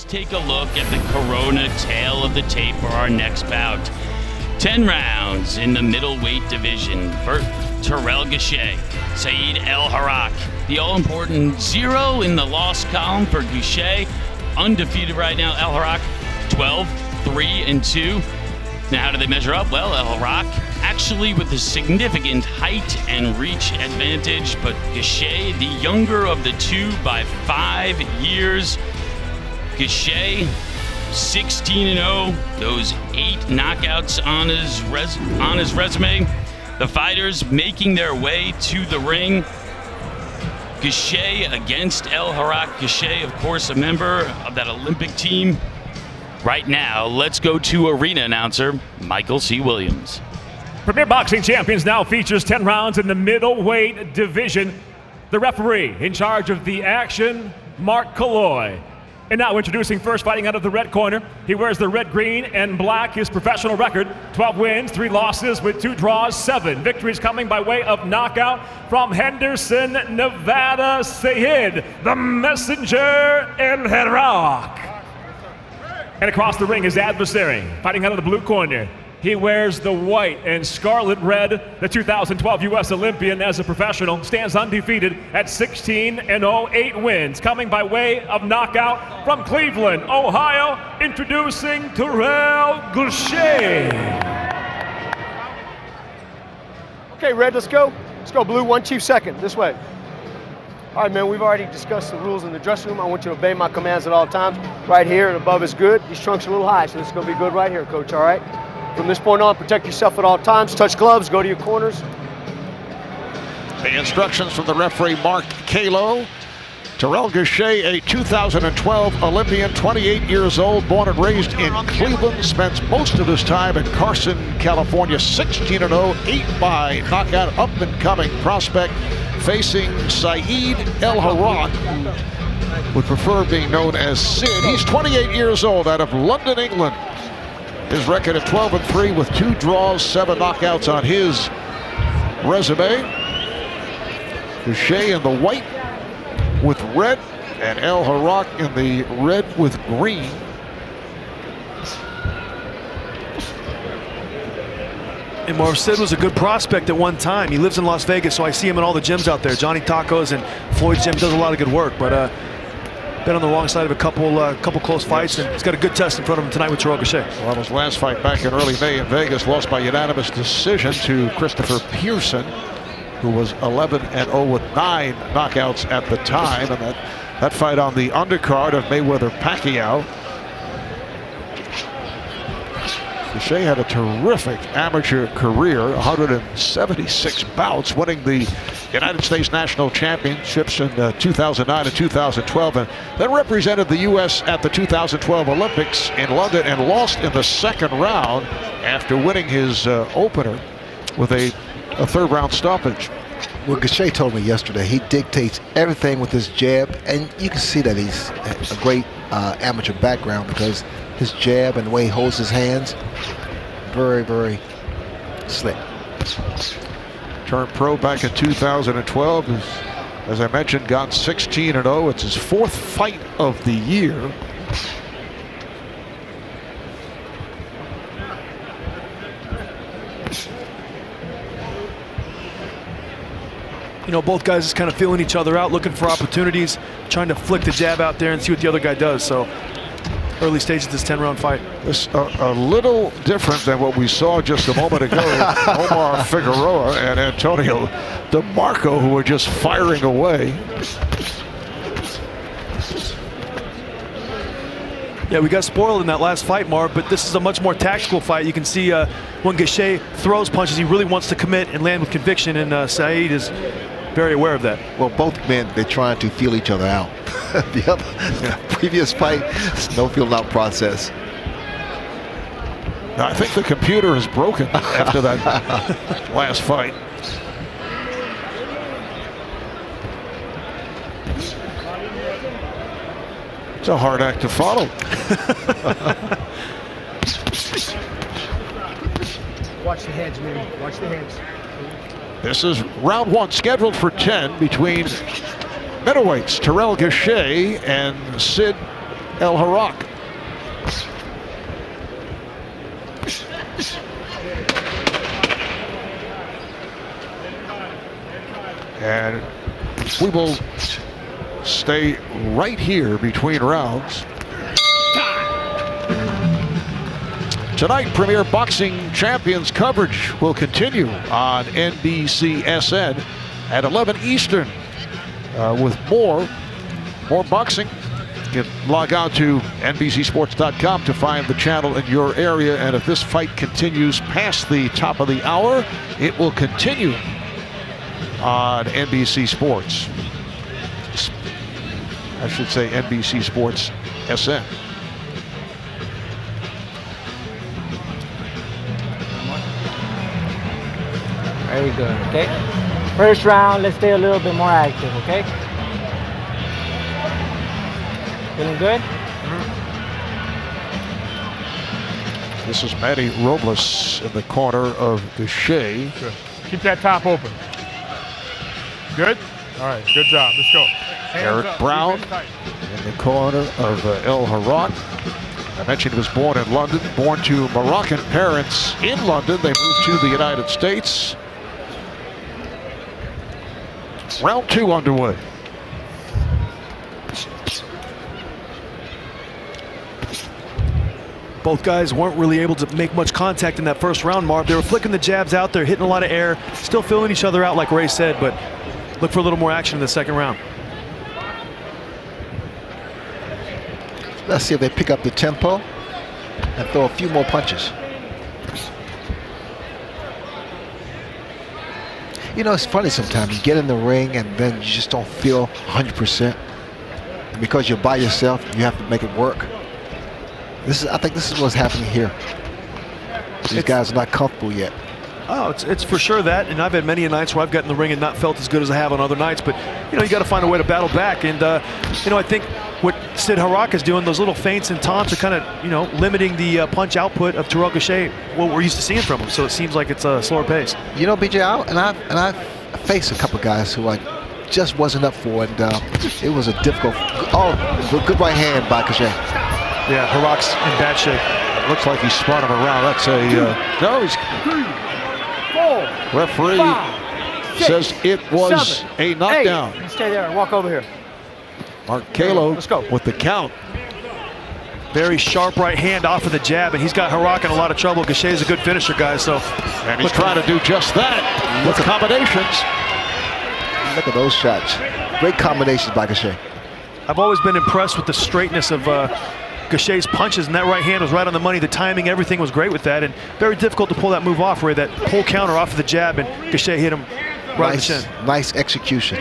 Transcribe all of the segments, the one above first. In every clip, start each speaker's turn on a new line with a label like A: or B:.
A: let's take a look at the Corona tail of the tape for our next bout. 10 rounds in the middleweight division. Terrell Gausha, Saeed El Harrak. The all-important 0 in the loss column for Gausha. Undefeated right now, El Harrak, 12-3-2. Now, how do they measure up? Well, El Harrak actually with a significant height and reach advantage, but Gausha, the younger of the two by 5 years. Gausha, 16-0, those 8 knockouts on his resume. The fighters making their way to the ring. Gausha against El Harrak. Gausha, of course, a member of that Olympic team. Right now, let's go to arena announcer Michael C. Williams.
B: Premier Boxing Champions now features 10 rounds in the middleweight division. The referee in charge of the action, Mark Kalloy. And now introducing first, fighting out of the red corner. He wears the red, green, and black. His professional record, 12 wins, 3 losses with 2 draws, 7 victories coming by way of knockout. From Henderson, Nevada, Saeed, the Messenger, El Harrak. And across the ring, his adversary, fighting out of the blue corner. He wears the white and scarlet red. The 2012 U.S. Olympian as a professional stands undefeated at 16-0, 8 wins, coming by way of knockout from Cleveland, Ohio, introducing Terrell Gausha.
C: Okay, Red, let's go. Let's go, Blue. 1 chief second. This way. All right, man, we've already discussed the rules in the dressing room. I want you to obey my commands at all times. Right here and above is good. These trunks are a little high, so this is going to be good right here, Coach, all right? From this point on, protect yourself at all times. Touch gloves, go to your corners.
D: The instructions from the referee, Mark Kalloy. Terrell Gausha, a 2012 Olympian, 28 years old, born and raised in Cleveland, spends most of his time in Carson, California, 16-0, 8 by knockout, up-and-coming prospect, facing Saeed El Harrak, who would prefer being known as Sid. He's 28 years old, out of London, England. His record of 12-3 with 2 draws, 7 knockouts on his resume. Gausha in the white with red, and El Harrak in the red with green.
E: And Marv, Sid was a good prospect at one time. He lives in Las Vegas, so I see him in all the gyms out there. Johnny Tacos and Floyd's gym, does a lot of good work, but been on the wrong side of a couple close fights, and he's got a good test in front of him tonight with Terrell Gausha.
D: Well, his last fight back in early May in Vegas, lost by unanimous decision to Christopher Pearson, who was 11-0 with 9 knockouts at the time, and that fight on the undercard of Mayweather-Pacquiao. Gausha had a terrific amateur career, 176 bouts, winning the United States National Championships in 2009 and 2012, and then represented the U.S. at the 2012 Olympics in London and lost in the second round after winning his opener with a 3rd round stoppage.
F: Well, Gausha told me yesterday he dictates everything with his jab, and you can see that he's a great amateur background because his jab and the way he holds his hands, very, very slick.
D: Turned pro back in 2012. As I mentioned, gone 16-0. It's his 4th fight of the year.
E: You know, both guys just kind of feeling each other out, looking for opportunities, trying to flick the jab out there and see what the other guy does. So early stages of this 10-round fight.
D: This a little different than what we saw just a moment ago. Omar Figueroa and Antonio DeMarco, who were just firing away.
E: Yeah, we got spoiled in that last fight, Marv, but this is a much more tactical fight. You can see when Gausha throws punches, he really wants to commit and land with conviction, and Saeed is very aware of that.
F: Well, both men, they're trying to feel each other out. The previous fight, no feeling out process.
D: Now, I think the computer is broken after that last fight. It's a hard act to follow.
C: Watch the heads, man. Watch the heads.
D: This is round 1, scheduled for 10 between middleweights Terrell Gausha and Sid El Harrak. And we will stay right here between rounds. Tonight, Premier Boxing Champions coverage will continue on NBCSN at 11 Eastern with more boxing. You can log on to NBCSports.com to find the channel in your area. And if this fight continues past the top of the hour, it will continue on NBC Sports. I should say NBC Sports SN.
G: Very good, okay? First round, let's stay a little bit more active, okay? Feeling good?
D: This is Manny Robles in the corner of Gausha.
B: Good. Keep that top open. Good? All right, good job. Let's go.
D: Eric Brown in the corner of El Harrak. I mentioned he was born in London, born to Moroccan parents in London. They moved to the United States. Round 2 underway.
E: Both guys weren't really able to make much contact in that first round, Marv. They were flicking the jabs out there, hitting a lot of air, still filling each other out like Ray said, but look for a little more action in the second round.
F: Let's see if they pick up the tempo and throw a few more punches. You know, it's funny sometimes. You get in the ring and then you just don't feel 100%. And because you're by yourself, you have to make it work. I think this is what's happening here. These guys are not comfortable yet.
E: Oh, it's for sure that, and I've had many nights where I've gotten in the ring and not felt as good as I have on other nights, but you know, you got to find a way to battle back, and you know, I think what Sid Harrak is doing, those little feints and taunts are kind of, you know, limiting the punch output of Terrell Gausha, what we're used to seeing from him, so it seems like it's a slower pace.
F: You know, BJ, I've faced a couple guys who I just wasn't up for, and it was a difficult, good right hand by Gausha.
E: Yeah, Harrak's in bad shape.
D: Looks like he spun him around. That's a, no, he's...
C: 4,
D: Referee
C: 5, 6,
D: says it was
C: 7,
D: a knockdown.
C: 8. You stay there and walk over here.
D: Mark Kalo
C: Let's go.
D: with the count.
E: Very sharp right hand off of the jab, and he's got Harrak in a lot of trouble. Gausha's a good finisher, guys, so...
D: And he's trying to do just that with combinations.
F: Look at those shots. Great combinations by Gausha.
E: I've always been impressed with the straightness of Gausha's punches, and that right hand was right on the money. The timing, everything was great with that, and very difficult to pull that move off, where that whole counter off of the jab, and Gausha hit him right in the chin.
F: Nice execution.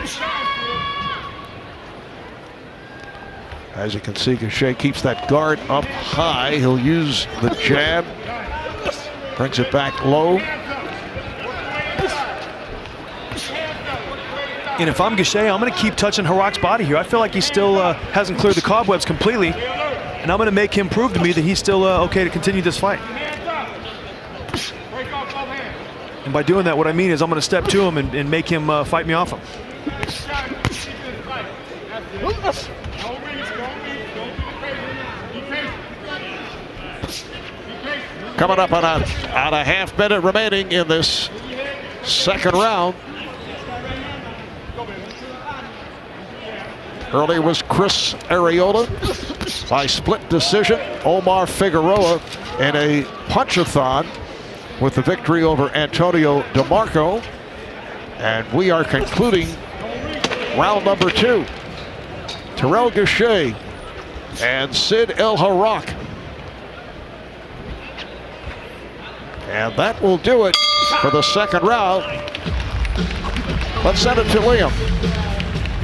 D: As you can see, Gausha keeps that guard up high. He'll use the jab, brings it back low.
E: And if I'm Gausha, I'm going to keep touching Harrak's body here. I feel like he still hasn't cleared the cobwebs completely, and I'm going to make him prove to me that he's still okay to continue this fight. And by doing that, what I mean is I'm going to step to him and make him fight me off him.
D: Coming up on a half minute remaining in this second round. Early was Chris Arreola by split decision. Omar Figueroa in a punch-a-thon with the victory over Antonio DeMarco. And we are concluding round number 2. Terrell Gausha and Sid El Harrak. And that will do it for the second round. Let's send it to Liam.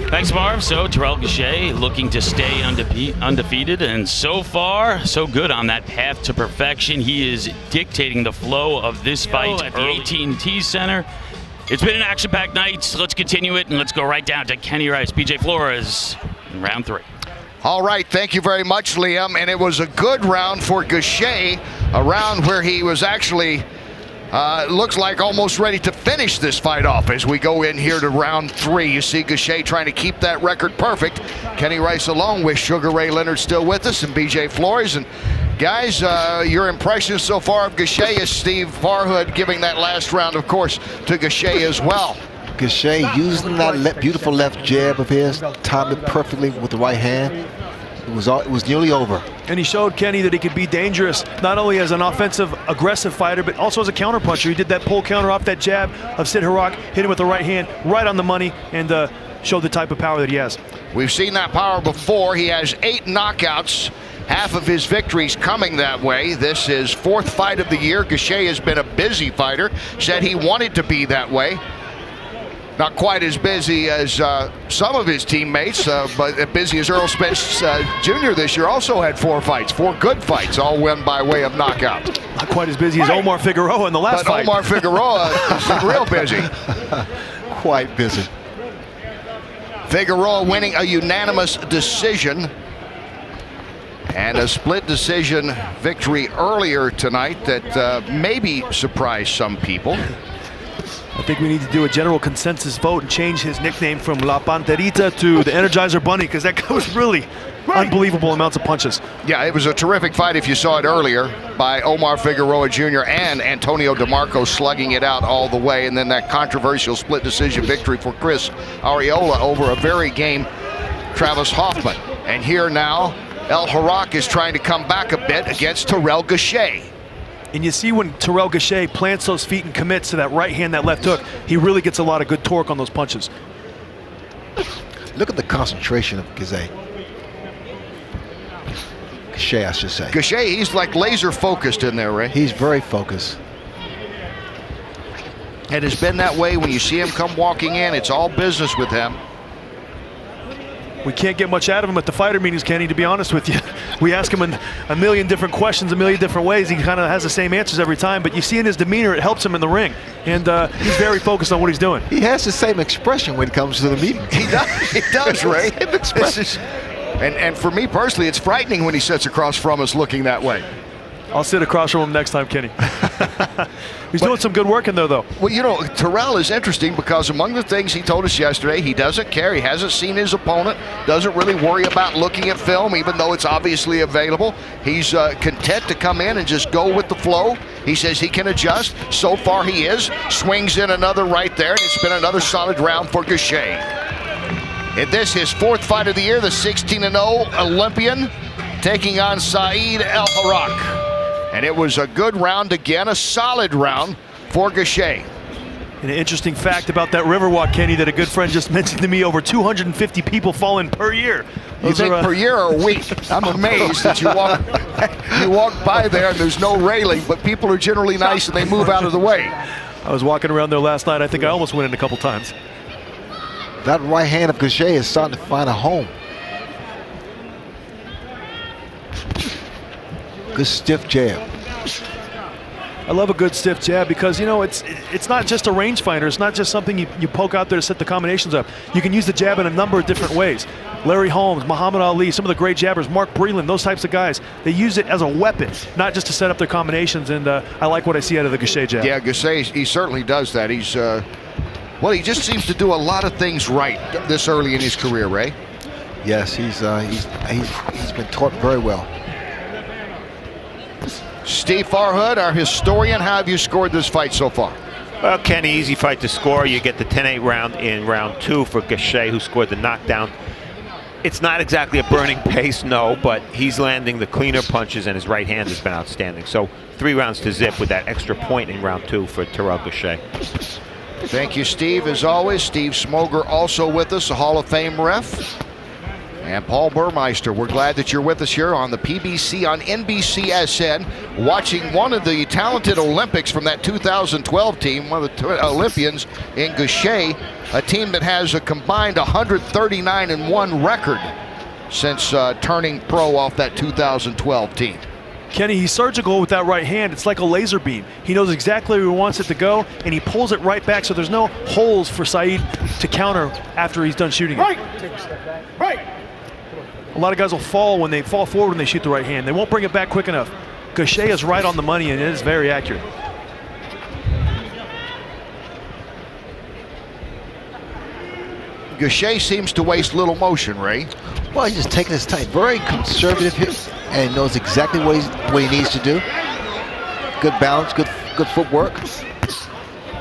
A: Thanks, Marv. So Terrell Gausha looking to stay undefeated, and so far, so good on that path to perfection. He is dictating the flow of this fight at the AT&T Center. It's been an action-packed night. Let's continue it, and let's go right down to Kenny Rice, BJ Flores in round 3.
H: All right, thank you very much, Liam. And it was a good round for Gausha, a round where he was actually looks like almost ready to finish this fight off as we go in here to round 3. You see Gausha trying to keep that record perfect. Kenny Rice along with Sugar Ray Leonard still with us, and BJ Flores. And guys, your impressions so far of Gausha is Steve Farhood giving that last round, of course, to Gausha as well.
F: Gausha using that beautiful left jab of his, timed it perfectly with the right hand. It was nearly over.
E: And he showed Kenny that he could be dangerous, not only as an offensive, aggressive fighter, but also as a counterpuncher. He did that pull counter off that jab of Sid Harrak, hit him with the right hand, right on the money, and showed the type of power that he has.
H: We've seen that power before. He has 8 knockouts. Half of his victories coming that way. This is 4th fight of the year. Gausha has been a busy fighter. Said he wanted to be that way. Not quite as busy as some of his teammates, but as busy as Earl Spence Jr. this year. Also had 4 fights, 4 good fights, all won by way of knockout.
E: Not quite as busy as Omar Figueroa in the last fight.
H: Omar Figueroa is real busy.
F: Quite busy.
H: Figueroa winning a unanimous decision. And a split decision victory earlier tonight that maybe surprised some people.
E: I think we need to do a general consensus vote and change his nickname from La Panterita to the Energizer Bunny, because that guy was really unbelievable amounts of punches.
H: Yeah, it was a terrific fight if you saw it earlier by Omar Figueroa Jr. and Antonio DeMarco slugging it out all the way, and then that controversial split decision victory for Chris Arreola over a very game Travis Hoffman. And here now, El Harrak is trying to come back a bit against Terrell Gausha.
E: And you see when Terrell Gausha plants those feet and commits to that right hand, that left hook, he really gets a lot of good torque on those punches.
F: Look at the concentration of Gausha, I should say.
H: Gausha, he's like laser focused in there, Ray.
F: He's very focused.
H: It has been that way when you see him come walking in. It's all business with him.
E: We can't get much out of him at the fighter meetings, Kenny, to be honest with you. We ask him a million different questions, a million different ways. He kind of has the same answers every time, but you see in his demeanor, it helps him in the ring. And he's very focused on what he's doing.
F: He has the same expression when it comes to the meeting.
H: He does, Ray. And for me personally, it's frightening when he sits across from us looking that way.
E: I'll sit across from him next time, Kenny. He's doing some good work in there, though.
H: Well, you know, Terrell is interesting because among the things he told us yesterday, he doesn't care. He hasn't seen his opponent, doesn't really worry about looking at film, even though it's obviously available. He's content to come in and just go with the flow. He says he can adjust. So far he is. Swings in another right there, and it's been another solid round for Gausha. And this his 4th fight of the year, the 16-0 Olympian taking on Saeed El Harrak. And it was a good round again, a solid round for Gausha.
E: And an interesting fact about that Riverwalk, Kenny, that a good friend just mentioned to me, over 250 people fall in per year.
H: You think per year or a week? I'm amazed that you walk by there and there's no railing, but people are generally nice and they move out of the way.
E: I was walking around there last night. I think I almost went in a couple times.
F: That right hand of Gausha is starting to find a home. Good stiff jab.
E: I love a good stiff jab because, you know, it's not just a rangefinder. It's not just something you poke out there to set the combinations up. You can use the jab in a number of different ways. Larry Holmes, Muhammad Ali, some of the great jabbers, Mark Breland, those types of guys, they use it as a weapon, not just to set up their combinations, and I like what I see out of the Gausha jab.
H: Yeah, Gausha, he certainly does that. He's, well, he just seems to do a lot of things right this early in his career, Ray.
F: Yes, he's been taught very well.
H: Steve Farhood, our historian, how have you scored this fight so far?
I: Well, Kenny, easy fight to score. You get the 10-8 round in round 2 for Gausha, who scored the knockdown. It's not exactly a burning pace, no, but he's landing the cleaner punches, and his right hand has been outstanding. So 3 rounds to zip with that extra point in round 2 for Terrell Gausha.
H: Thank you, Steve, as always. Steve Smoger also with us, a Hall of Fame ref. And Paul Burmeister, we're glad that you're with us here on the PBC on NBCSN, watching one of the talented Olympics from that 2012 team, one of the Olympians in Gausha, a team that has a combined 139-1 record since turning pro off that 2012 team.
E: Kenny, he's surgical with that right hand. It's like a laser beam. He knows exactly where he wants it to go, and he pulls it right back, so there's no holes for Saeed to counter after he's done shooting it.
C: Take a step back. Right.
E: A lot of guys will fall forward when they shoot the right hand. They won't bring it back quick enough. Gausha is right on the money, and it is very accurate.
H: Gausha seems to waste little motion, Ray.
F: Well, he's just taking his time. Very conservative here, and knows exactly what he needs to do. Good balance, good footwork.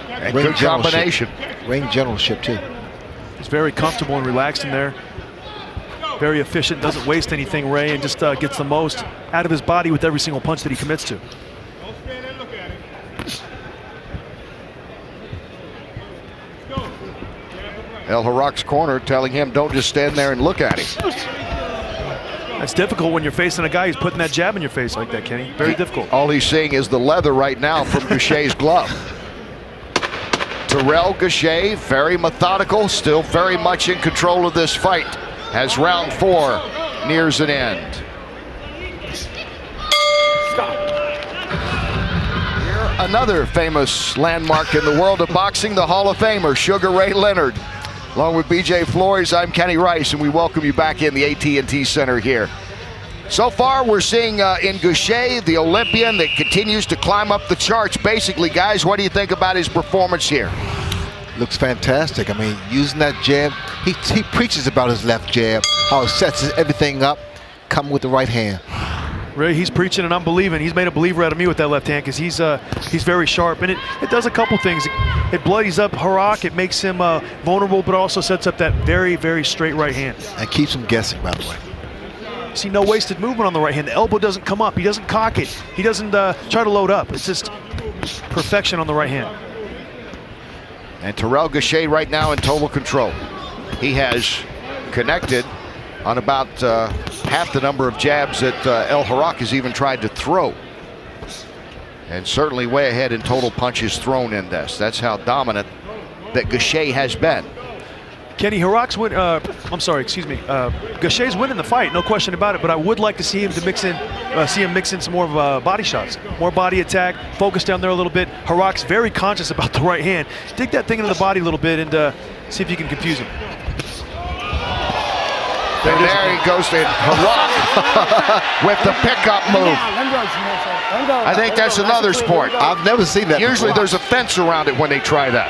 H: And good combination.
F: Ring generalship, too.
E: He's very comfortable and relaxed in there. Very efficient, doesn't waste anything, Ray, and just gets the most out of his body with every single punch that he commits to.
H: El Harrak's corner telling him, don't just stand there and look at him.
E: That's difficult when you're facing a guy who's putting that jab in your face like that, Kenny. Very difficult.
H: All he's seeing is the leather right now from Gausha's glove. Terrell Gausha, very methodical, still very much in control of this fight as round 4 nears an end. Here, another famous landmark in the world of boxing, the Hall of Famer, Sugar Ray Leonard. Along with BJ Flores, I'm Kenny Rice, and we welcome you back in the AT&T Center here. So far, we're seeing in Gausha, the Olympian that continues to climb up the charts. Basically, guys, what do you think about his performance here?
F: Looks fantastic. I mean, using that jab, he preaches about his left jab, how it sets everything up, come with the right hand.
E: Ray, he's preaching and I'm believing. He's made a believer out of me with that left hand because he's very sharp. And it does a couple things. It bloodies up Harrak. It makes him vulnerable, but also sets up that very, very straight right hand.
F: And keeps him guessing, by the way.
E: See, no wasted movement on the right hand. The elbow doesn't come up. He doesn't cock it. He doesn't try to load up. It's just perfection on the right hand.
H: And Terrell Gausha right now in total control. He has connected on about half the number of jabs that El Harrak has even tried to throw. And certainly way ahead in total punches thrown in this. That's how dominant that Gausha has been.
E: Kenny, Harrak's win. Gausha's winning the fight, no question about it. But I would like to see him mix in some more body shots, more body attack, focus down there a little bit. Harrak's very conscious about the right hand. Dig that thing into the body a little bit and see if you can confuse him.
H: And there he goes to Harrak with the pickup move. I think that's another sport.
F: I've never seen that.
H: Usually there's a fence around it when they try that.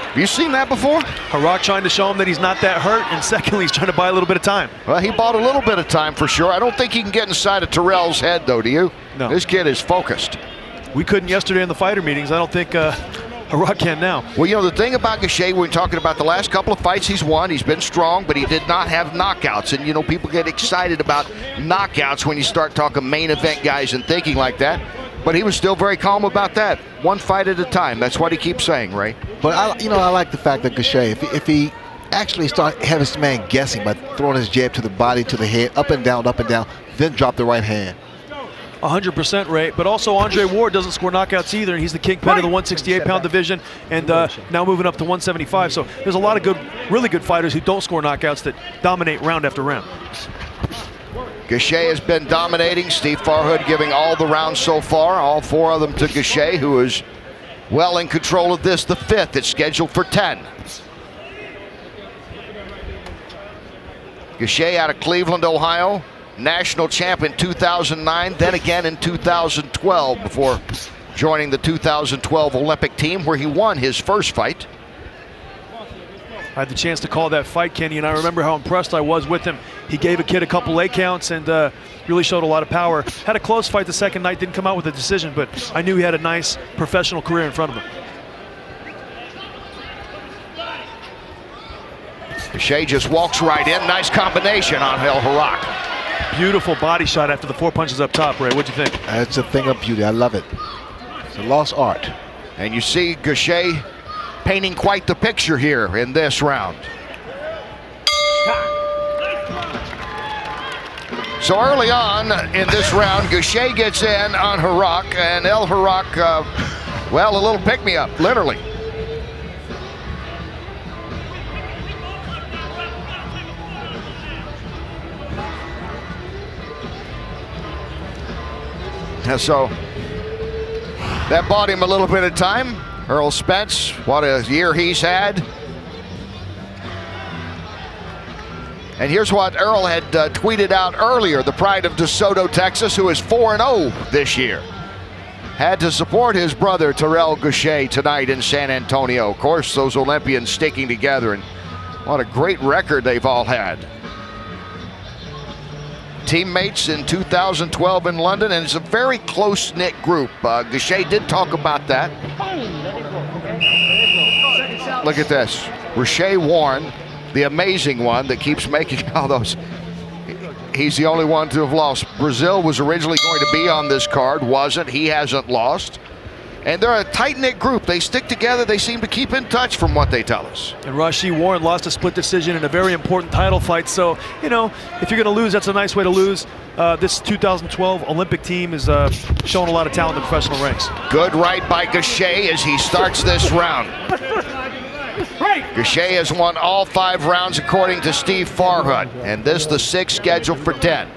H: Have you seen that before?
E: Harrak trying to show him that he's not that hurt, and secondly, he's trying to buy a little bit of time.
H: Well, he bought a little bit of time for sure. I don't think he can get inside of Terrell's head, though, do you?
E: No.
H: This kid is focused.
E: We couldn't yesterday in the fighter meetings. I don't think Harrak can now.
H: Well, you know, the thing about Gausha, we're talking about the last couple of fights he's won, he's been strong, but he did not have knockouts. And, you know, people get excited about knockouts when you start talking main event guys and thinking like that. But he was still very calm about that. One fight at a time. That's what he keeps saying, Ray.
F: But, I like the fact that Gausha, if he actually start having this man guessing by throwing his jab to the body, to the head, up and down, then drop the right hand.
E: 100%, Ray. But also Andre Ward doesn't score knockouts either, and he's the kingpin of the 168-pound division, and now moving up to 175. So there's a lot of really good fighters who don't score knockouts that dominate round after round.
H: Gausha has been dominating. Steve Farhood giving all the rounds so far, all 4 of them to Gausha, who is well in control of this. The 5th, it's scheduled for 10. Gausha out of Cleveland, Ohio, national champ in 2009, then again in 2012 before joining the 2012 Olympic team where he won his first fight.
E: I had the chance to call that fight, Kenny, and I remember how impressed I was with him. He gave a kid a couple leg counts and really showed a lot of power. Had a close fight the second night, didn't come out with a decision, but I knew he had a nice professional career in front of him.
H: Gausha just walks right in. Nice combination on El Harrak.
E: Beautiful body shot after the 4 punches up top, Ray. What'd you think?
F: It's a thing of beauty. I love it. It's a lost art.
H: And you see Gausha painting quite the picture here in this round. So early on in this round, Gausha gets in on Harrak, and El Harrak, well, a little pick-me-up, literally. And so that bought him a little bit of time. Earl Spence, what a year he's had. And here's what Earl had tweeted out earlier, the pride of DeSoto, Texas, who is 4-0 this year. had to support his brother Terrell Gausha tonight in San Antonio. Of course, those Olympians sticking together, and what a great record they've all had. Teammates in 2012 in London, and it's a very close-knit group. Gausha did talk about that. Look at this. Rashay Warren, the amazing one that keeps making all those. He's the only one to have lost. Brazil was originally going to be on this card, wasn't. He hasn't lost. And they're a tight-knit group. They stick together. They seem to keep in touch from what they tell us.
E: And Rashay Warren lost a split decision in a very important title fight. So, you know, if you're going to lose, that's a nice way to lose. This 2012 Olympic team is showing a lot of talent in the professional ranks.
H: Good right by Gausha as he starts this round. Gausha has won all 5 rounds according to Steve Farhood, and this the 6th scheduled for 10.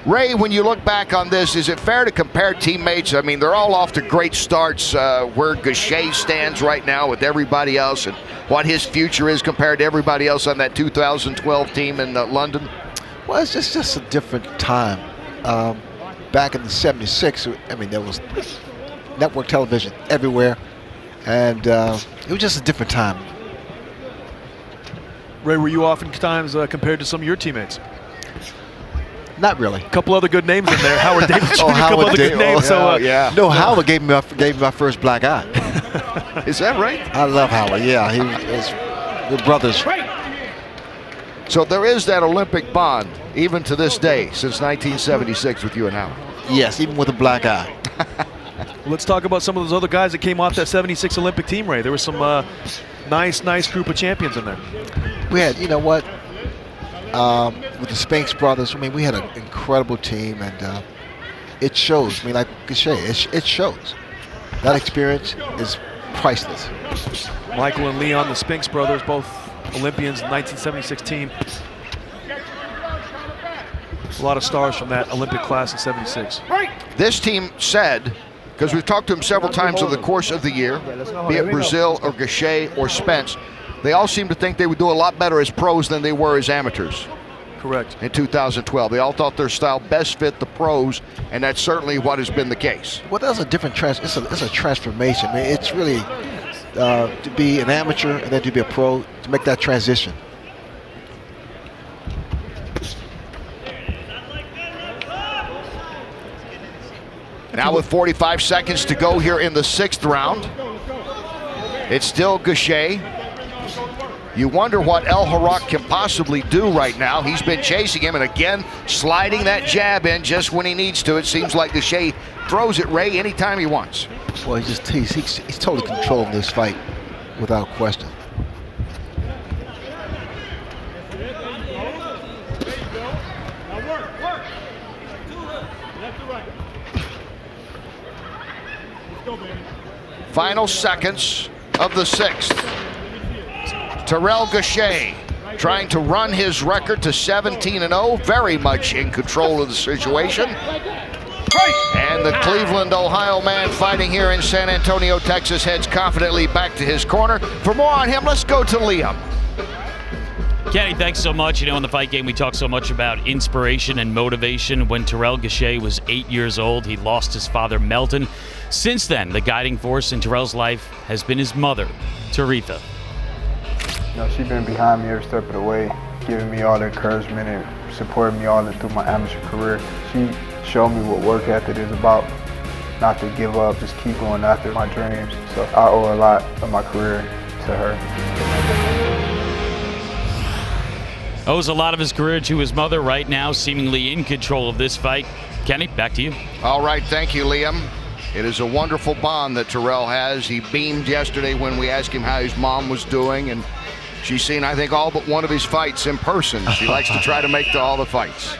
H: Ray, when you look back on this, is it fair to compare teammates? I mean, they're all off to great starts. Where Gausha stands right now with everybody else and what his future is compared to everybody else on that 2012 team in London?
F: Well, it's just a different time. Back in the '76, I mean, there was network television everywhere, and it was just a different time.
E: Ray, were you oftentimes compared to some of your teammates?
F: Not really.
E: A couple other good names in there. Howard Davis.
F: Oh,
E: a couple other good names.
F: No, Howard gave me my first black eye.
H: Is that right?
F: I love Howard. Yeah, we're brothers.
H: So there is that Olympic bond, even to this day, since 1976 with you and Howard.
F: Yes, even with a black eye.
E: Let's talk about some of those other guys that came off that '76 Olympic team, Ray. There was some nice group of champions in there.
F: We had, you know what, with the Spinks brothers, I mean, we had an incredible team, and it shows. I mean, like Gausha, it shows. That experience is priceless.
E: Michael and Leon, the Spinks brothers, both Olympians in 1976 team. A lot of stars from that Olympic class in '76.
H: This team said, because we've talked to him several times over the course of the year, be it Brazil or Gausha or Spence, they all seem to think they would do a lot better as pros than they were as amateurs.
E: Correct.
H: In 2012, they all thought their style best fit the pros, and that's certainly what has been the case.
F: Well, that's a different it's a transformation. I mean, it's really to be an amateur and then to be a pro, to make that transition.
H: Now with 45 seconds to go here in the 6th round, it's still Gausha. You wonder what El Harrak can possibly do right now. He's been chasing him and again sliding that jab in just when he needs to. It seems like Gausha throws it, Ray, anytime he wants.
F: Well, he's totally controlling this fight without question.
H: Final seconds of the 6th. Terrell Gausha trying to run his record to 17-0, very much in control of the situation. And the Cleveland, Ohio man fighting here in San Antonio, Texas, heads confidently back to his corner. For more on him, let's go to Liam.
A: Kenny, thanks so much. You know, in the fight game, we talk so much about inspiration and motivation. When Terrell Gausha was 8 years old, he lost his father, Melton. Since then, the guiding force in Terrell's life has been his mother, Taretha.
J: You know, she's been behind me every step of the way, giving me all the encouragement and supporting me all through my amateur career. She showed me what work ethic is about, not to give up, just keep going after my dreams. So I owe a lot of my career to her.
A: Owes a lot of his career to his mother, right now seemingly in control of this fight. Kenny, back to you.
H: All right, thank you, Liam. It is a wonderful bond that Terrell has. He beamed yesterday when we asked him how his mom was doing, and she's seen, I think, all but one of his fights in person. She likes to try to make to all the fights.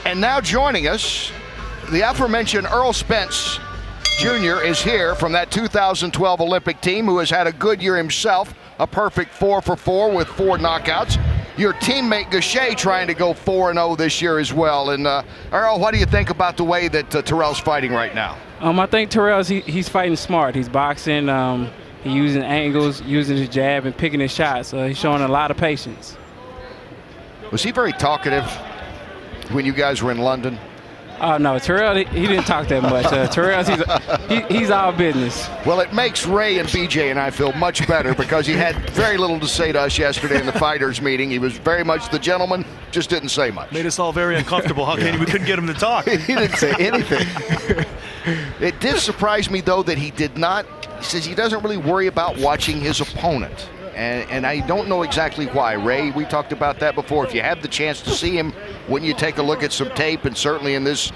H: And now joining us, the aforementioned Earl Spence Jr. is here from that 2012 Olympic team, who has had a good year himself, a perfect 4 for 4 with 4 knockouts. Your teammate Gausha trying to go 4-0 this year as well. And Earl, what do you think about the way that Terrell's fighting right now?
K: I think Terrell's he's fighting smart. He's boxing. He's using angles, using his jab, and picking his shots. He's showing a lot of patience.
H: Was he very talkative when you guys were in London?
K: Oh no, Terrell, he didn't talk that much. Terrell, he's all business.
H: Well, it makes Ray and BJ and I feel much better because he had very little to say to us yesterday in the fighters meeting. He was very much the gentleman, just didn't say much.
E: Made us all very uncomfortable. How can we couldn't get him to talk?
H: He didn't say anything. It did surprise me, though, that he did not. He says he doesn't really worry about watching his opponent. And I don't know exactly why. Ray, we talked about that before. If you have the chance to see him, wouldn't you take a look at some tape? And certainly in this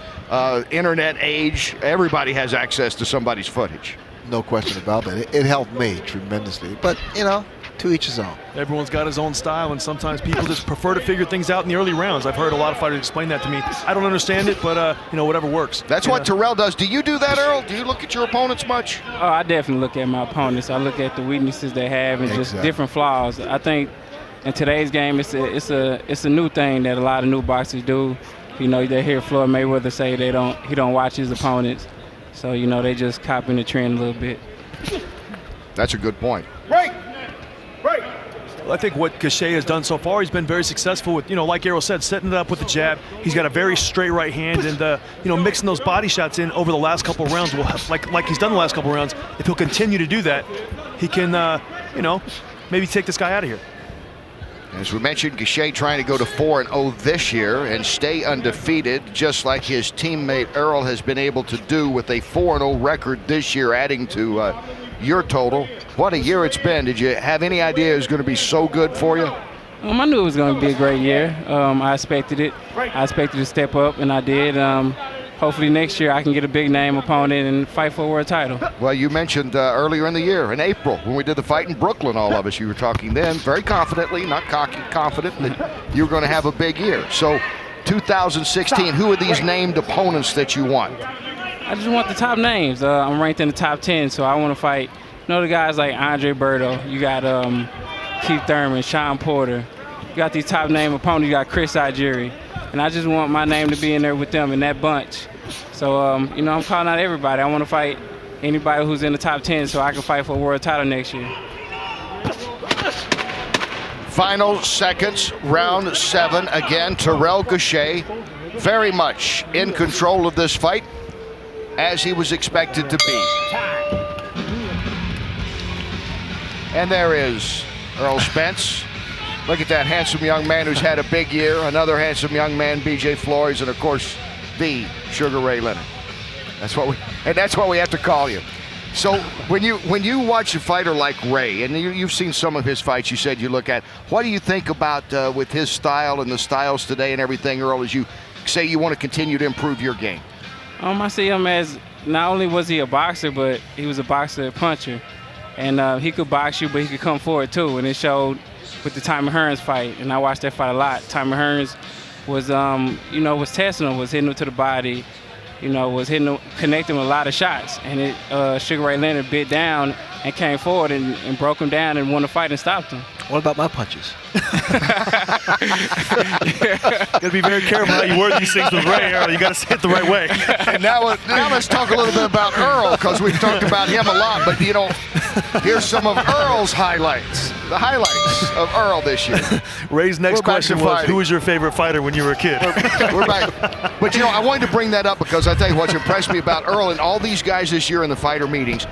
H: internet age, everybody has access to somebody's footage.
F: No question about that. It helped me tremendously. But, you know, to each his own.
E: Everyone's got his own style, and sometimes people just prefer to figure things out in the early rounds. I've heard a lot of fighters explain that to me. I don't understand it, but, you know, whatever works.
H: That's what Terrell does. Do you do that, Earl? Do you look at your opponents much?
K: Oh, I definitely look at my opponents. I look at the weaknesses they have and just different flaws. I think in today's game, it's a new thing that a lot of new boxers do. You know, they hear Floyd Mayweather say he don't watch his opponents. So, you know, they just copying the trend a little bit.
H: That's a good point.
C: Right.
E: Well, I think what Gausha has done so far, he's been very successful with, you know, like Errol said, setting it up with the jab. He's got a very straight right hand, and you know, mixing those body shots in over the last couple of rounds will help, like he's done the last couple of rounds. If he'll continue to do that, he can, you know, maybe take this guy out of here.
H: As we mentioned, Gausha trying to go to 4-0 this year and stay undefeated, just like his teammate Earl has been able to do with a 4-0 record this year, adding to your total. What a year it's been. Did you have any idea it was going to be so good for you?
K: I knew it was going to be a great year. I expected it. I expected to step up, and I did. Hopefully next year I can get a big name opponent and fight for a world title.
H: Well, you mentioned earlier in the year, in April, when we did the fight in Brooklyn, all of us, you were talking then very confidently, not cocky, confident that you were going to have a big year. So 2016, who are these named opponents that you want?
K: I just want the top names. I'm ranked in the top 10, so I want to fight, you know, the guys like Andre Berto. You got Keith Thurman, Sean Porter. You got these top name opponents. You got Chris Algieri. And I just want my name to be in there with them in that bunch. So, you know, I'm calling out everybody. I want to fight anybody who's in the top 10 so I can fight for a world title next year.
H: Final seconds, round 7. Again, Terrell Gausha very much in control of this fight, as he was expected to be. And there is Earl Spence. Look at that handsome young man who's had a big year. Another handsome young man, BJ Flores, and of course, the Sugar Ray Leonard. That's what we have to call you. So when you watch a fighter like Ray, and you've seen some of his fights, you said you look at, what do you think about with his style and the styles today and everything, Earl, as you say you want to continue to improve your game?
K: I see him as, not only was he a boxer, but he was a boxer puncher. And he could box you, but he could come forward too. And it showed with the Tommy Hearns fight. And I watched that fight a lot. Tommy Hearns was, you know, was testing him, was hitting him to the body, you know, was hitting him, connecting with a lot of shots. And Sugar Ray Leonard bit down and came forward and broke him down and won the fight and stopped him.
F: What about my punches?
E: Got to be very careful how you word these things with Ray, Earl. You got to say it the right way.
H: And now let's talk a little bit about Earl, because we've talked about him a lot. But you know, here's some of Earl's highlights. The highlights of Earl this year.
E: Ray's next question was, who was your favorite fighter when you were a kid?
H: We're back. But you know, I wanted to bring that up because I tell you what's impressed me about Earl and all these guys this year in the fighter meetings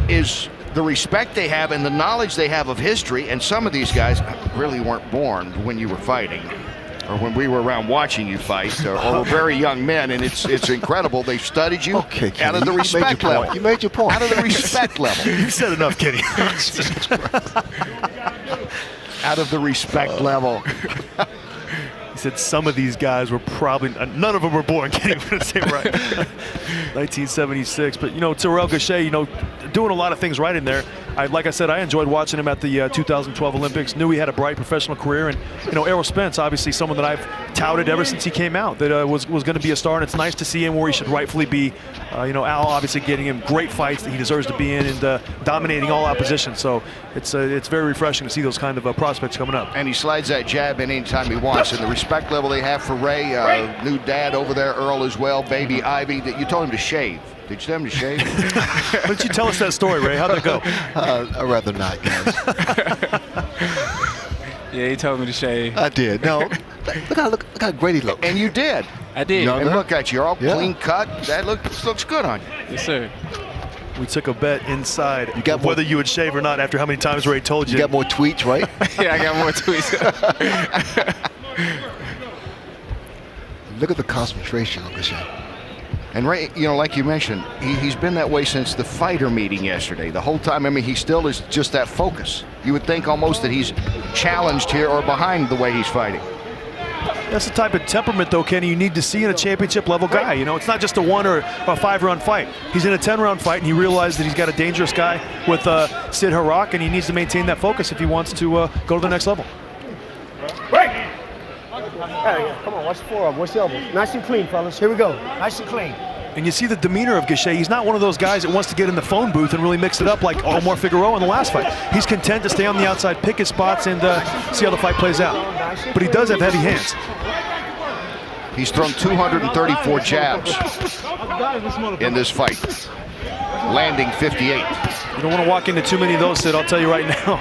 H: is the respect they have and the knowledge they have of history. And some of these guys really weren't born when you were fighting, or when we were around watching you fight, or were very young men, and it's incredible. They've studied you out of the respect level.
F: You made your point.
H: Out of the respect level.
E: You said enough, Kenny.
H: Out of the respect level.
E: He said some of these guys were probably, none of them were born, Kenny, I'm going to say right. 1976. But, you know, Terrell Gausha, you know, doing a lot of things right in there. Like I said, I enjoyed watching him at the 2012 Olympics. Knew he had a bright professional career. And, you know, Errol Spence, obviously someone that I've touted ever since he came out, that was going to be a star. And it's nice to see him where he should rightfully be. You know, Al obviously getting him great fights that he deserves to be in, and dominating all opposition. So it's very refreshing to see those kind of prospects coming up.
H: And he slides that jab in anytime he wants. And the respect level they have for Ray, new dad over there, Earl as well, baby Ivy, that you told him to shave. Did you tell him to shave?
E: Why don't you tell us that story, Ray? How'd that go?
F: I'd rather not, guys.
K: Yeah, he told me to shave.
F: I did. No, look how great he looks.
H: And you did.
K: I did.
H: And look at you, all clean cut. That looks good on you.
K: Yes, sir.
E: We took a bet inside
F: You got
E: of whether you would shave or not after how many times Ray told you.
F: You got more tweets, right?
K: Yeah, I got more tweets.
F: Look at the concentration on Gausha.
H: And Ray, like you mentioned, he's been that way since the fighter meeting yesterday. The whole time, I mean, he still is just that focus. You would think almost that he's challenged here or behind the way he's fighting.
E: That's the type of temperament, though, Kenny, you need to see in a championship-level guy. It's not just a 1 or a 5-round fight. He's in a 10-round fight, and he realized that he's got a dangerous guy with Sid Harrak, and he needs to maintain that focus if he wants to go to the next level.
C: Hey, come on, watch the forearm, watch the elbow. Nice and clean, fellas. Here we go. Nice and clean.
E: And you see the demeanor of Gausha. He's not one of those guys that wants to get in the phone booth and really mix it up like Omar Figueroa in the last fight. He's content to stay on the outside, pick his spots, and see how the fight plays out. But he does have heavy hands.
H: He's thrown 234 jabs in this fight, landing 58.
E: You don't want to walk into too many of those, Sid, I'll tell you right now.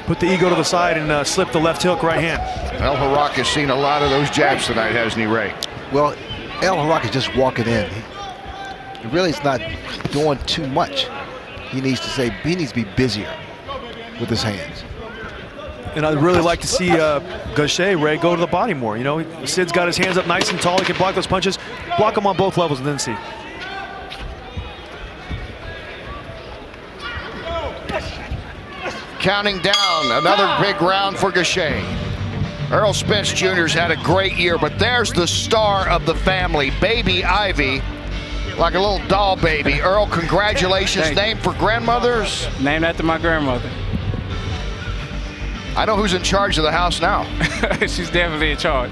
E: Put the ego to the side and slip the left hook right hand.
H: El Harrak has seen a lot of those jabs tonight, hasn't he, Ray?
F: Well, El Harrak is just walking in. He really is not doing too much. He needs to be busier with his hands.
E: And I'd really like to see Gausha, Ray, go to the body more. Sid's got his hands up nice and tall. He can block those punches. Block them on both levels and then see.
H: Counting down, another big round for Gausha. Earl Spence Jr.'s had a great year, but there's the star of the family, baby Ivy, like a little doll baby. Earl, congratulations. Named for grandmothers?
K: Named after my grandmother.
H: I know who's in charge of the house now.
K: She's definitely in charge.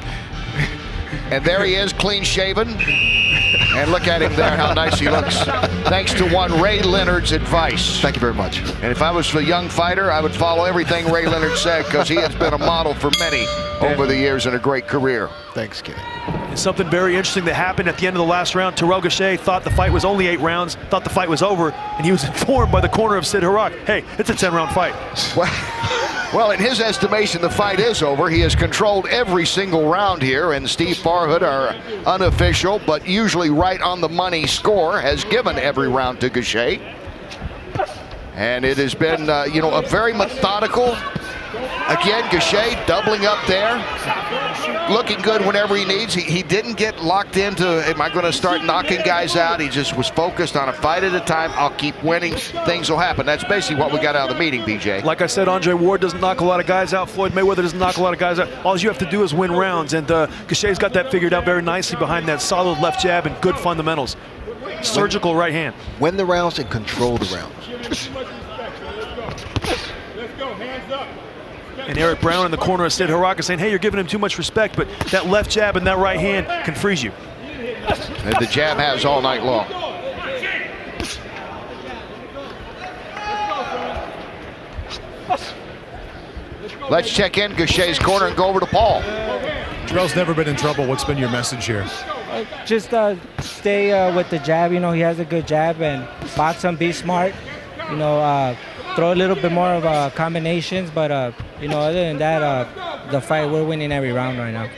H: And there he is, clean shaven. And look at him there, how nice he looks. Thanks to one Ray Leonard's advice.
F: Thank you very much.
H: And if I was a young fighter, I would follow everything Ray Leonard said, because he has been a model for many over the years and a great career.
F: Thanks, Kenny.
E: And something very interesting that happened at the end of the last round. Terrell Gausha thought the fight was only 8 rounds, thought the fight was over, and he was informed by the corner of Sid Harrak, hey, it's a 10-round fight.
H: Well, in his estimation, the fight is over. He has controlled every single round here, and Steve Farhood, our unofficial but usually right on the money score, has given every round to Gausha. And it has been, a very methodical. Again, Gausha doubling up there, looking good whenever he needs. He didn't get locked into, am I going to start knocking guys out? He just was focused on a fight at a time. I'll keep winning. Things will happen. That's basically what we got out of the meeting, BJ.
E: Like I said, Andre Ward doesn't knock a lot of guys out. Floyd Mayweather doesn't knock a lot of guys out. All you have to do is win rounds, and Gausha's got that figured out very nicely behind that solid left jab and good fundamentals. Surgical right hand.
F: Win the rounds and control the rounds.
E: And Eric Brown in the corner of Sid Harrak is saying, hey, you're giving him too much respect, but that left jab and that right hand can freeze you.
H: And the jab has all night long. Let's check in Gausha's corner and go over to Paul.
L: Terrell's never been in trouble. What's been your message here?
G: Just stay with the jab. He has a good jab, and box him, be smart. Throw a little bit more of combinations, but other than that, the fight, we're winning every round right now.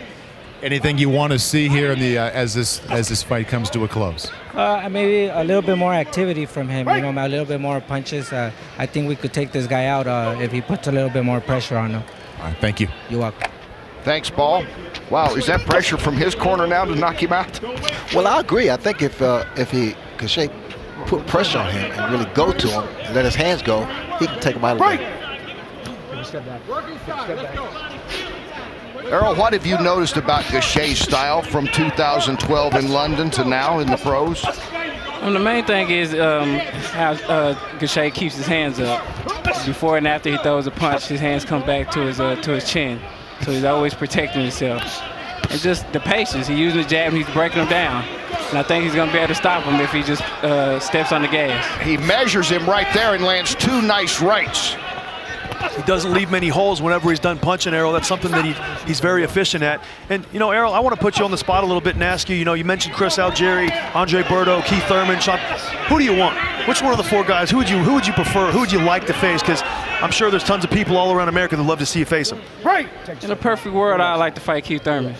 L: Anything you want to see here in the as this fight comes to a close?
G: Maybe a little bit more activity from him. A little bit more punches. I think we could take this guy out if he puts a little bit more pressure on him.
L: All right, thank you.
G: You're welcome.
H: Thanks, Paul. Wow, is that pressure from his corner now to knock him out?
F: Well, I agree. I think if Gausha put pressure on him and really go to him and let his hands go, he can take him out of the game.
G: Step back.
H: Earl, what have you noticed about Gausha's style from 2012 in London to now in the pros?
K: Well, the main thing is how Gausha keeps his hands up. Before and after he throws a punch, his hands come back to his chin. So he's always protecting himself. And just the patience. He's using the jab and he's breaking them down. And I think he's going to be able to stop him if he just steps on the gas.
H: He measures him right there and lands 2 nice rights.
E: He doesn't leave many holes whenever he's done punching, Errol. That's something that he's very efficient at. And, Errol, I want to put you on the spot a little bit and ask you, you mentioned Chris Algieri, Andre Berto, Keith Thurman, Sean. Who do you want? Which one of the 4 guys? Who would you prefer? Who would you like to face? Because I'm sure there's tons of people all around America that love to see you face him.
C: Right.
K: In a perfect world, I'd like to fight Keith Thurman.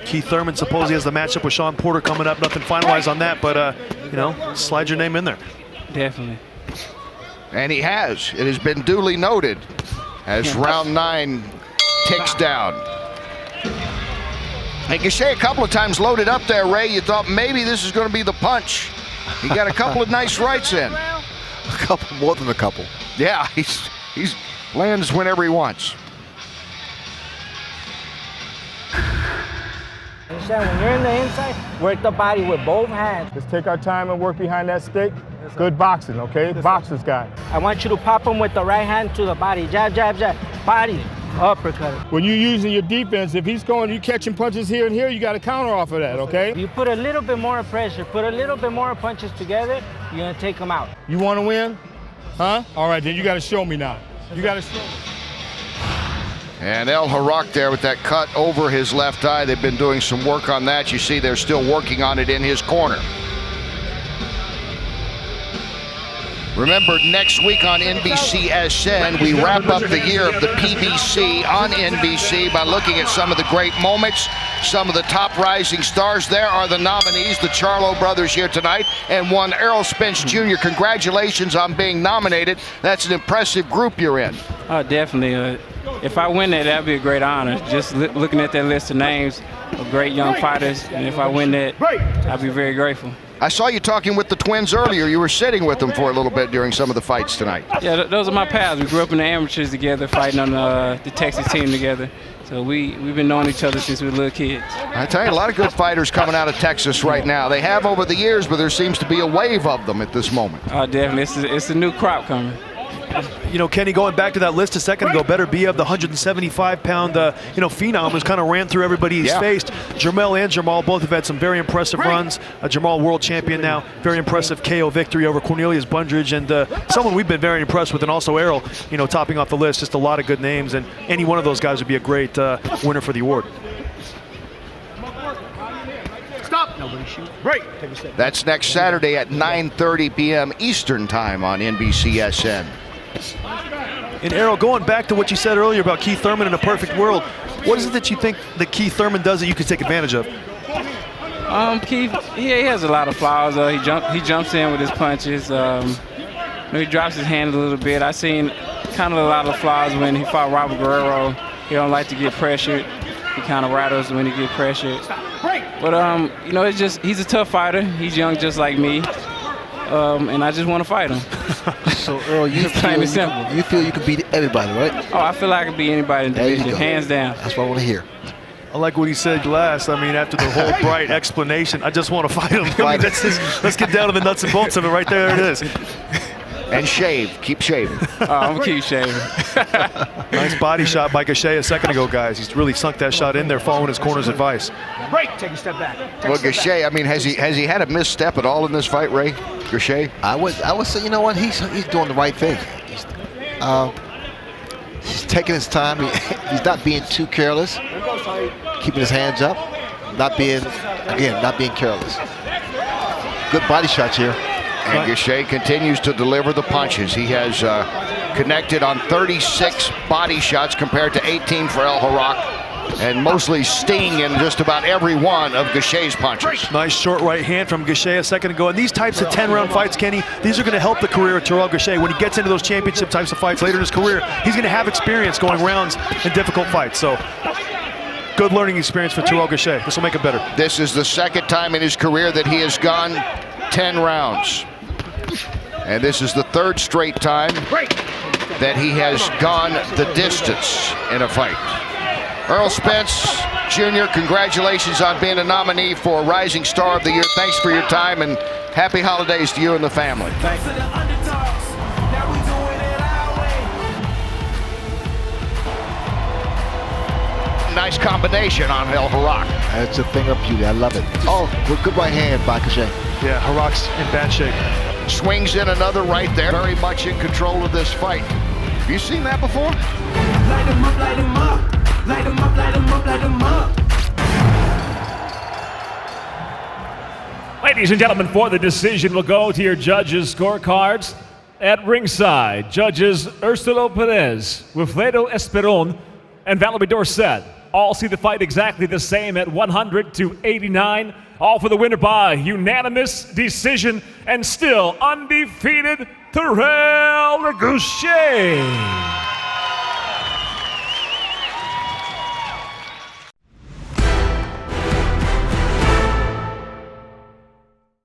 E: Keith Thurman supposedly has the matchup with Sean Porter coming up. Nothing finalized on that, but, you know, slide your name in there.
K: Definitely.
H: And he has. It has been duly noted as round 9 ticks down. And Gausha a couple of times loaded up there, Ray. You thought maybe this is going to be the punch. He got a couple of nice rights in.
F: A couple, more than a couple.
H: Yeah, he's lands whenever he wants.
G: When you're in the inside, work the body with both hands.
J: Let's take our time and work behind that stick. Good boxing, okay? Boxer's guy.
G: I want you to pop him with the right hand to the body. Jab, jab, jab. Body. Uppercut.
J: When you're using your defense, if he's going, you catching punches here and here, you got to counter off of that, okay?
G: You put a little bit more pressure, put a little bit more punches together, you're going to take him out.
J: You want to win? Huh? All right, then you got to show me now. You got to show me.
H: And El Harrak there with that cut over his left eye. They've been doing some work on that. You see they're still working on it in his corner. Remember, next week on NBCSN, we wrap up the year of the PBC on NBC by looking at some of the great moments, some of the top rising stars. There are the nominees, the Charlo brothers here tonight, and one Errol Spence Jr. Congratulations on being nominated. That's an impressive group you're in.
K: Oh, definitely. If I win that, that'd be a great honor. Just looking at that list of names of great young fighters, and if I win that, I'd be very grateful.
H: I saw you talking with the twins earlier. You were sitting with them for a little bit during some of the fights tonight.
K: Yeah, those are my pals. We grew up in the amateurs together, fighting on the Texas team together. So we've been knowing each other since we were little kids.
H: I tell you, a lot of good fighters coming out of Texas right now. They have over the years, but there seems to be a wave of them at this moment.
K: Oh, definitely. It's a new crop coming.
E: You know, Kenny, going back to that list a second ago, Better be of the 175-pound, phenom who's kind of ran through everybody he's faced. Jermell and Jamal both have had some very impressive runs. Jamal, world champion now, very impressive KO victory over Cornelius Bundridge, and someone we've been very impressed with, and also Errol, topping off the list. Just a lot of good names, and any one of those guys would be a great winner for the award.
C: Stop. Nobody shoot. Break. Take a step.
H: That's next Saturday at 9:30 p.m. Eastern Time on NBCSN.
E: And Errol, going back to what you said earlier about Keith Thurman in a perfect world, what is it that you think that Keith Thurman does that you could take advantage of?
K: Keith, he has a lot of flaws. He jumps in with his punches. He drops his hand a little bit. I seen kind of a lot of flaws when he fought Robert Guerrero. He don't like to get pressured. He kind of rattles when he gets pressured. But it's just he's a tough fighter. He's young just like me. And I just want to fight him.
F: So, Earl, you feel you can beat everybody, right?
K: Oh, I feel like I can beat anybody in the division, hands down.
F: That's what I want to hear.
E: I like what he said last. I mean, after the whole bright explanation, I just want to fight him. I mean, let's get down to the nuts and bolts of it. Right there it is.
H: And shave. Keep shaving.
K: I'm going to keep shaving.
E: Nice body shot by Gausha a second ago, guys. He's really sunk that shot in there, following his corner's advice.
C: Break. Take a step back.
H: Well, Gausha, I mean, has he had a misstep at all in this fight, Ray? Gausha?
F: I would say, you know what? He's doing the right thing. He's taking his time. He's not being too careless. Keeping his hands up. Not being careless. Good body shots here.
H: And Gausha continues to deliver the punches. He has connected on 36 body shots compared to 18 for El Harrak, and mostly sting in just about every one of Gausha's punches.
E: Nice short right hand from Gausha a second ago. And these types of 10-round fights, Kenny, these are going to help the career of Terrell Gausha. When he gets into those championship types of fights later in his career, he's going to have experience going rounds in difficult fights. So, good learning experience for Terrell Gausha. This will make it better.
H: This is the second time in his career that he has gone 10 rounds. And this is the third straight time that he has gone the distance in a fight. Errol Spence Jr., congratulations on being a nominee for Rising Star of the Year. Thanks for your time, and happy holidays to you and the family.
C: Thanks.
H: Nice combination on El Harrak.
F: That's a thing of beauty. I love it. Oh, good right hand by Gausha.
E: Yeah, Harrak's in bad shape.
H: Swings in another right there. Very much in control of this fight. Have you seen that before?
M: Light him up, light him up. Light him up, light him up, light him up.
B: Ladies and gentlemen, for the decision, we'll go to your judges' scorecards. At ringside, judges Ursula Perez, Wilfredo Esperon, and Valerie Dorset all see the fight exactly the same at 100-89. All for the winner by unanimous decision and still undefeated, Harrak.